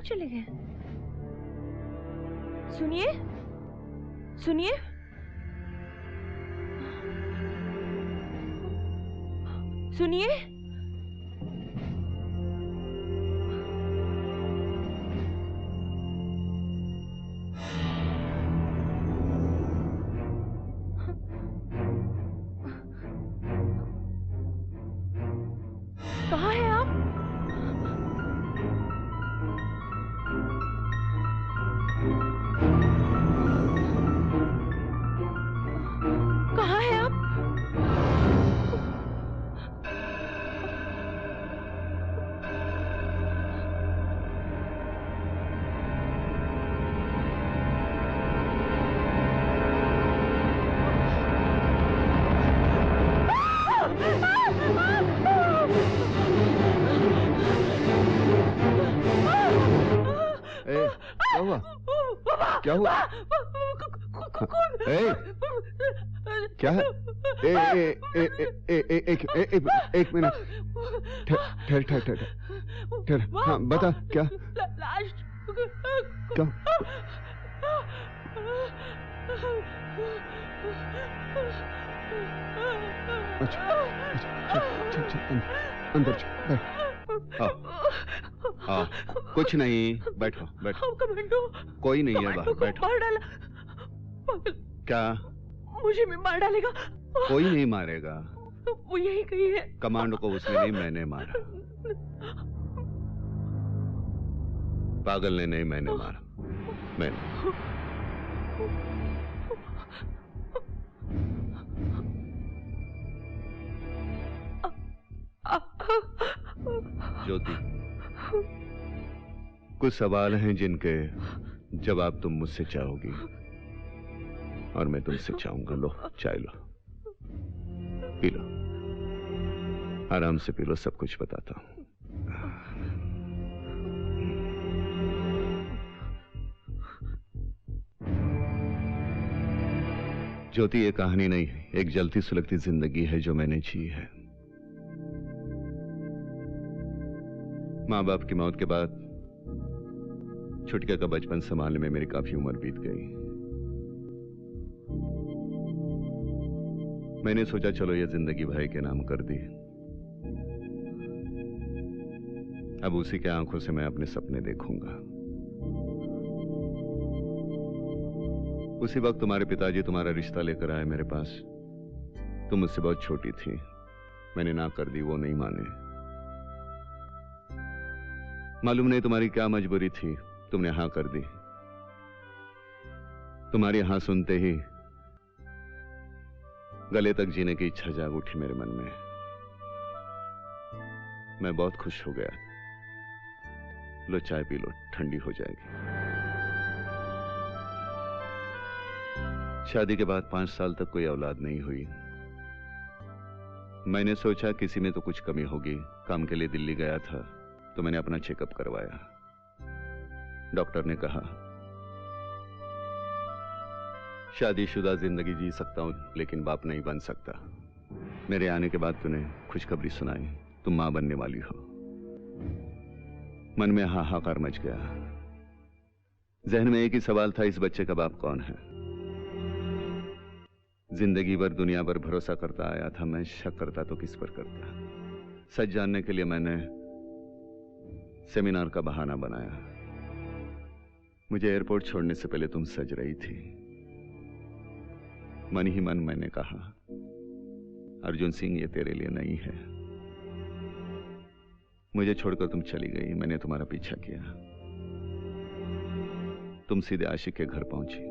कहाँ चले गए? सुनिए, सुनिए, सुनिए। कहाँ हैं आप? कहाँ हैं आप? क्या हुआ? क्या हुआ? क्या है? एक मिनट, ठहर ठहर ठहर ठहर। हाँ बता, क्या क्या? अच्छा चल चल चल अंदर चल, हाँ कुछ नहीं, बैठो बैठो। कमांडो, कोई नहीं है बाहर, बैठो। मार डाला। क्या? मुझे भी मार डालेगा। कोई नहीं मारेगा। वो यही कही है। कमांडो को उसने नहीं, मैंने मारा। पागल ने नहीं, मैंने मारा, मैंने। ज्योति, कुछ सवाल हैं जिनके जवाब तुम मुझसे चाहोगी और मैं तुमसे चाहूंगा। लो चाय लो, पी लो, आराम से पी लो, सब कुछ बताता हूं। ज्योति, ये कहानी नहीं है, एक जलती सुलगती जिंदगी है जो मैंने जी है। माँ बाप की मौत के बाद छुटके का बचपन संभालने में मेरी काफी उम्र बीत गई। मैंने सोचा चलो ये जिंदगी भाई के नाम कर दी। अब उसी के आंखों से मैं अपने सपने देखूंगा। उसी वक्त तुम्हारे पिताजी तुम्हारा रिश्ता लेकर आए मेरे पास। तुम मुझसे बहुत छोटी थी, मैंने ना कर दी, वो नहीं माने। मालूम नहीं तुम्हारी क्या मजबूरी थी, तुमने हां कर दी। तुम्हारी हां सुनते ही गले तक जीने की इच्छा जाग उठी मेरे मन में। मैं बहुत खुश हो गया। लो चाय पी लो, ठंडी हो जाएगी। शादी के बाद 5 साल तक कोई औलाद नहीं हुई। मैंने सोचा किसी में तो कुछ कमी होगी। काम के लिए दिल्ली गया था तो मैंने अपना चेकअप करवाया। डॉक्टर ने कहा शादीशुदा जिंदगी जी सकता हूं लेकिन बाप नहीं बन सकता। मेरे आने के बाद तूने खुशखबरी सुनाई, तुम मां बनने वाली हो। मन में हाहाकार मच गया। जहन में एक ही सवाल था, इस बच्चे का बाप कौन है? जिंदगी भर दुनिया पर भरोसा करता आया था, मैं शक करता तो किस पर करता। सच जानने के लिए मैंने सेमिनार का बहाना बनाया। मुझे एयरपोर्ट छोड़ने से पहले तुम सज रही थी। मन ही मन मैंने कहा अर्जुन सिंह, ये तेरे लिए नहीं है। मुझे छोड़कर तुम चली गई। मैंने तुम्हारा पीछा किया। तुम सीधे आशिक के घर पहुंची।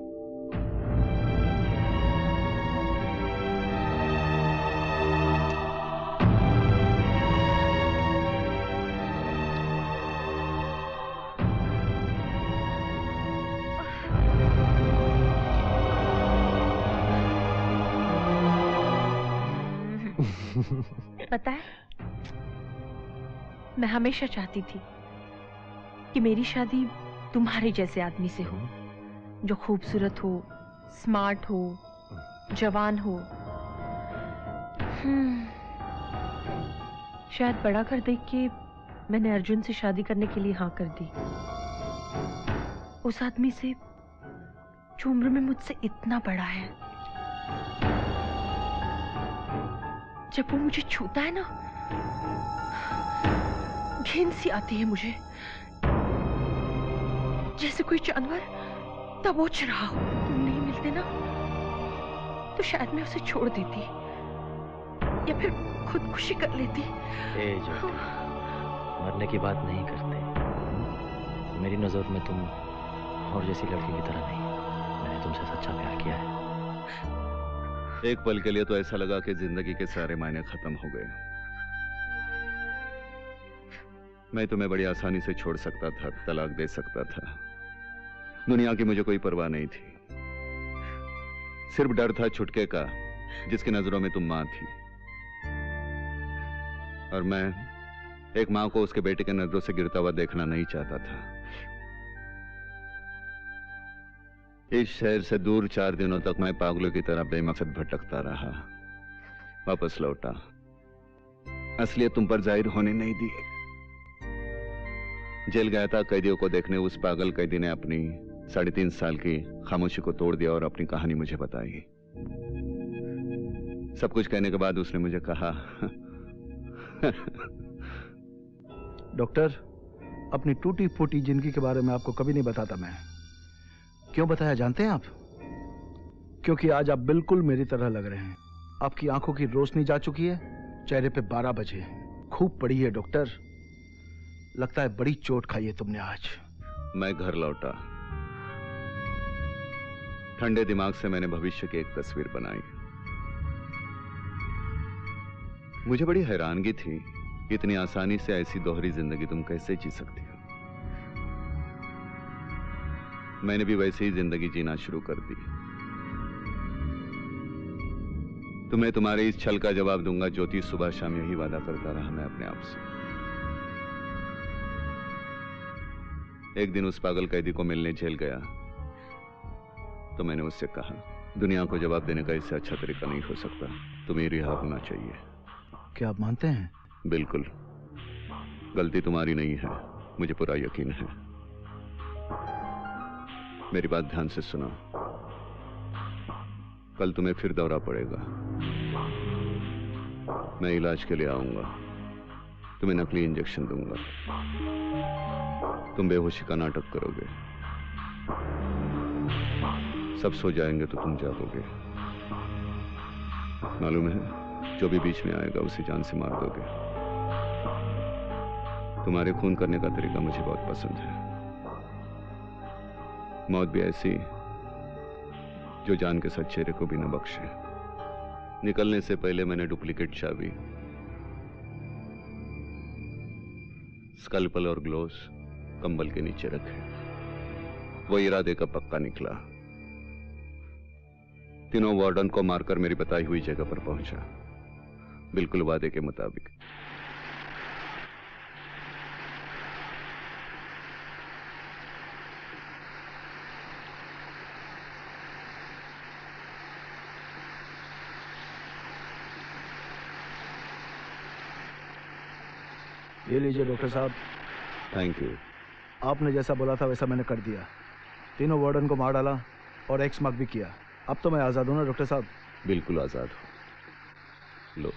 पता है, मैं हमेशा चाहती थी कि मेरी शादी तुम्हारे जैसे आदमी से हो, जो खूबसूरत हो, स्मार्ट हो, जवान हो। शायद बड़ा घर देख के मैंने अर्जुन से शादी करने के लिए हाँ कर दी। उस आदमी से जो उम्र में मुझसे इतना बड़ा है। जब वो मुझे छूता है ना, घिन सी आती है मुझे, जैसे कोई जानवर दबोच रहा हो। तुम नहीं मिलते ना तो शायद मैं उसे छोड़ देती या फिर खुदकुशी कर लेती। ज्योति, मरने की बात नहीं करते। मेरी नजर में तुम और जैसी लड़की की तरह नहीं। मैंने तुमसे सच्चा प्यार किया है। एक पल के लिए तो ऐसा लगा कि जिंदगी के सारे मायने खत्म हो गए। मैं तुम्हें बड़ी आसानी से छोड़ सकता था, तलाक दे सकता था। दुनिया की मुझे कोई परवाह नहीं थी। सिर्फ डर था छुटके का, जिसकी नजरों में तुम मां थी। और मैं एक मां को उसके बेटे के नजरों से गिरता हुआ देखना नहीं चाहता था। इस शहर से दूर 4 दिनों तक मैं पागलों की तरह बेमकसद भटकता रहा। वापस लौटा, असलियत तुम पर जाहिर होने नहीं दी। जेल गया था कैदियों को देखने। उस पागल कैदी ने अपनी 3.5 साल की खामोशी को तोड़ दिया और अपनी कहानी मुझे बताई। सब कुछ कहने के बाद उसने मुझे कहा, डॉक्टर, अपनी टूटी फूटी जिंदगी के बारे में आपको कभी नहीं बताता मैं। क्यों बताया जानते हैं आप? क्योंकि आज आप बिल्कुल मेरी तरह लग रहे हैं। आपकी आंखों की रोशनी जा चुकी है, चेहरे पे 12 बजे। खूब पड़ी है डॉक्टर, लगता है बड़ी चोट खाई है तुमने आज। मैं घर लौटा। ठंडे दिमाग से मैंने भविष्य की एक तस्वीर बनाई। मुझे बड़ी हैरानगी थी, इतनी आसानी से ऐसी दोहरी जिंदगी तुम कैसे जी सकती हो। मैंने भी वैसे ही जिंदगी जीना शुरू कर दी। तुम्हें तुम्हारे इस छल का जवाब दूंगा ज्योति। सुबह शाम यही वादा करता रहा मैं अपने आप से। एक दिन उस पागल कैदी को मिलने जेल गया तो मैंने उससे कहा, दुनिया को जवाब देने का इससे अच्छा तरीका नहीं हो सकता। तुम्हें रिहा होना चाहिए। क्या आप मानते हैं? बिल्कुल। गलती तुम्हारी नहीं है, मुझे पूरा यकीन है। मेरी बात ध्यान से सुनो। कल तुम्हें फिर दौरा पड़ेगा। मैं इलाज के लिए आऊंगा। तुम्हें नकली इंजेक्शन दूंगा। तुम बेहोशी का नाटक करोगे। सब सो जाएंगे तो तुम जागोगे। मालूम है, जो भी बीच में आएगा उसे जान से मार दोगे। तुम्हारे खून करने का तरीका मुझे बहुत पसंद है। मौत भी ऐसी जो जान के साथ चेहरे को भी न बख्शे। निकलने से पहले मैंने डुप्लीकेट चाबी, स्कल्पल और ग्लोव्स कंबल के नीचे रखे। वो इरादे का पक्का निकला। तीनों वार्डन को मारकर मेरी बताई हुई जगह पर पहुंचा, बिल्कुल वादे के मुताबिक। ये लीजिए डॉक्टर साहब। Thank you. आपने जैसा बोला था वैसा मैंने कर दिया। तीनों वार्डन को मार डाला और एक्स मार्क भी किया। अब तो मैं आजाद हूं ना डॉक्टर साहब? बिल्कुल आजाद हो। लो,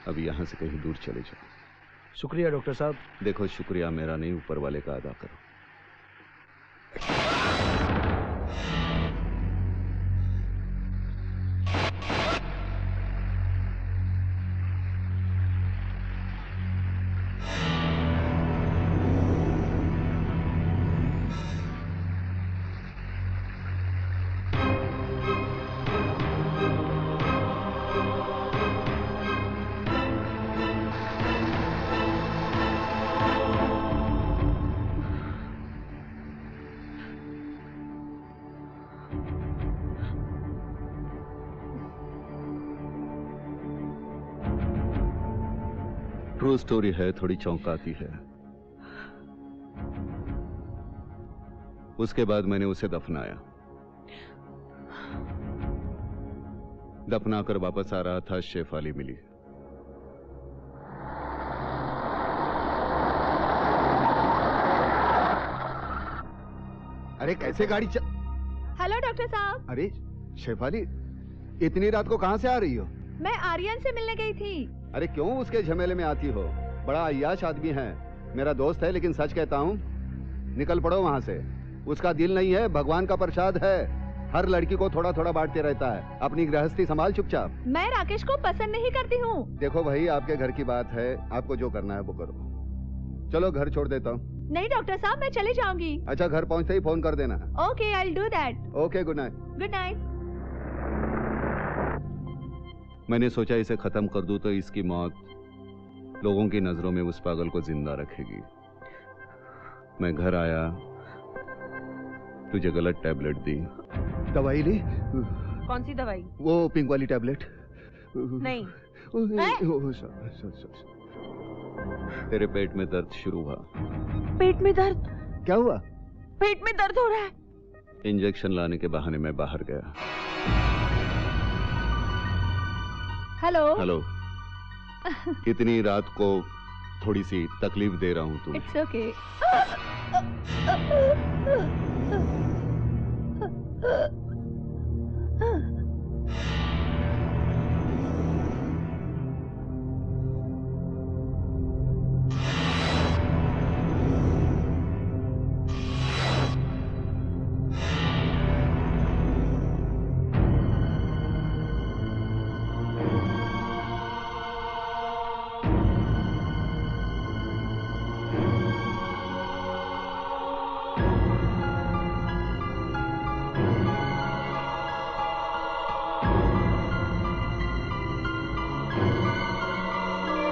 अब यहां से कहीं दूर चले जाओ। शुक्रिया डॉक्टर साहब। देखो, शुक्रिया मेरा नहीं, ऊपर वाले का अदा करो। ट्रू स्टोरी है, थोड़ी चौंकाती है। उसके बाद मैंने उसे दफनाया। दफनाकर वापस आ रहा था, शेफाली मिली। अरे कैसे गाड़ी हेलो डॉक्टर साहब। अरे शेफाली, इतनी रात को कहाँ से आ रही हो? मैं आर्यन से मिलने गई थी। अरे क्यों उसके झमेले में आती हो? बड़ा अय्याश आदमी है, मेरा दोस्त है, लेकिन सच कहता हूँ, निकल पड़ो वहाँ से। उसका दिल नहीं है, भगवान का प्रसाद है, हर लड़की को थोड़ा थोड़ा बांटते रहता है। अपनी गृहस्थी संभाल चुपचाप। मैं राकेश को पसंद नहीं करती हूँ। देखो भाई, आपके घर की बात है, आपको जो करना है वो करो। चलो घर छोड़ देता हूँ। नहीं डॉक्टर साहब, मैं चली जाऊंगी। अच्छा, घर पहुँचते ही फोन कर देना। Okay, I will do that. Okay, good night. Good night. मैंने सोचा इसे खत्म कर दूं तो इसकी मौत लोगों की नजरों में उस पागल को जिंदा रखेगी। मैं घर आया, तुझे गलत टैबलेट दी। दवाई ली? कौन सी दवाई? वो पिंक वाली टैबलेट। नहीं। तेरे पेट में दर्द शुरू हुआ। पेट में दर्द? क्या हुआ? पेट में दर्द हो रहा है। इंजेक्शन लाने के बहाने मैं बाहर गया। हेलो। हेलो। इतनी रात को थोड़ी सी तकलीफ दे रहा हूँ तुम्हें। It's okay.